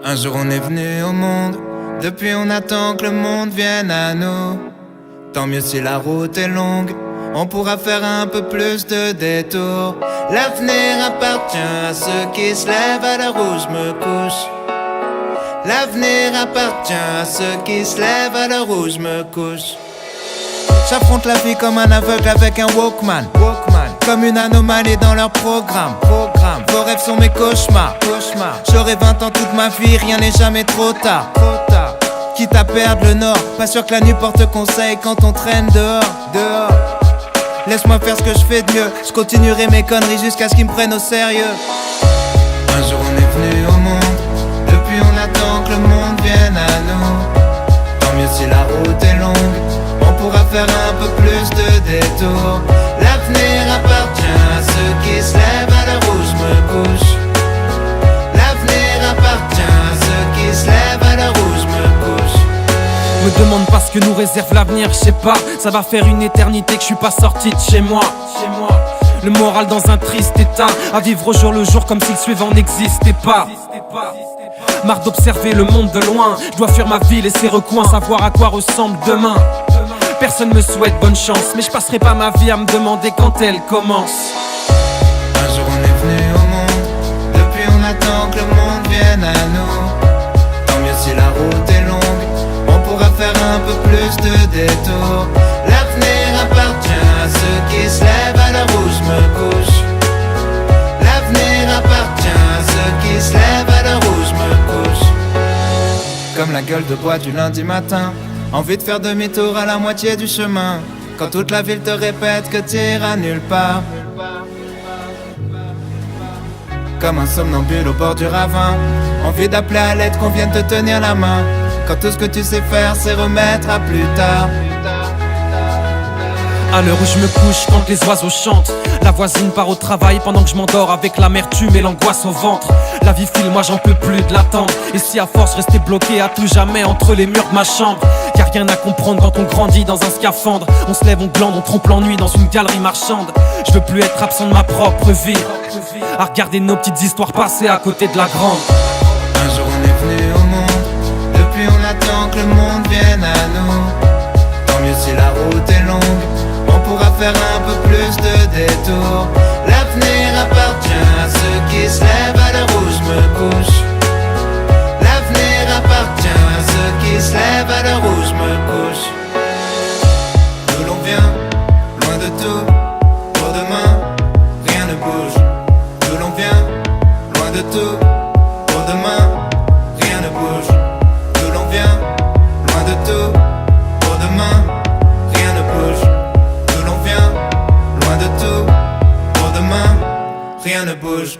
Un jour on est venu au monde, depuis on attend que le monde vienne à nous. Tant mieux si la route est longue, on pourra faire un peu plus de détours. L'avenir appartient à ceux qui se lèvent à l'heure où je me couche. L'avenir appartient à ceux qui se lèvent à l'heure où je me couche. J'affronte la vie comme un aveugle avec un Walkman. Comme une anomalie dans leur programme. Vos rêves sont mes cauchemars. J'aurai 20 ans toute ma vie, rien n'est jamais trop tard. Quitte à perdre le nord, pas sûr que la nuit porte conseil quand on traîne dehors. Laisse-moi faire ce que je fais de mieux. Je continuerai mes conneries jusqu'à ce qu'ils me prennent au sérieux. Un jour on est venu au monde, depuis on attend que le monde vienne à nous. Tant mieux si la route est longue, on pourra faire un peu plus de détours. L'avenir appartient à ceux qui se lèvent à l'heure où je me couche. L'avenir appartient à ceux qui se lèvent à l'heure où je me couche. Me demande pas ce que nous réserve l'avenir, je sais pas. Ça va faire une éternité que je suis pas sorti de chez moi. Le moral dans un triste état, à vivre au jour le jour comme si le suivant n'existait pas. Marre d'observer le monde de loin, je dois fuir ma ville et ses recoins, savoir à quoi ressemble demain. Personne me souhaite bonne chance, mais je passerai pas ma vie à me demander quand elle commence. Un jour on est venu au monde, depuis on attend que le monde vienne à nous. Tant mieux si la route est longue, on pourra faire un peu plus de détours. L'avenir appartient à ceux qui se lèvent à l'heure où je me couche. L'avenir appartient à ceux qui se lèvent à l'heure où je me couche. Comme la gueule de bois du lundi matin, envie de faire demi-tour à la moitié du chemin. Quand toute la ville te répète que t'iras nulle part. Comme un somnambule au bord du ravin, envie d'appeler à l'aide qu'on vienne te tenir la main. Quand tout ce que tu sais faire c'est remettre à plus tard. À l'heure où je me couche, quand les oiseaux chantent, la voisine part au travail pendant que je m'endors avec l'amertume et l'angoisse au ventre. La vie file, moi j'en peux plus de l'attendre. Et si à force rester bloqué à tout jamais entre les murs de ma chambre, y'a rien à comprendre quand on grandit dans un scaphandre. On se lève, on glande, on trompe l'ennui dans une galerie marchande. Je veux plus être absent de ma propre vie, à regarder nos petites histoires passer à côté de la grande. Un jour on est venu au monde, depuis on attend que le monde vienne à nous. Tant mieux si la route est longue, on pourra faire un peu plus de détours. L'avenir appartient à ceux qui se lèvent à l'heure où je me couche. L'avenir appartient à ceux qui se lèvent à l'heure où je me couche. D'où l'on vient, loin de tout, pour demain, rien ne bouge. D'où l'on vient, loin de tout, pour demain, rien ne bouge. D'où l'on vient, loin de tout, pour demain, rien ne bouge. D'où l'on vient, loin de tout, pour demain, rien ne bouge.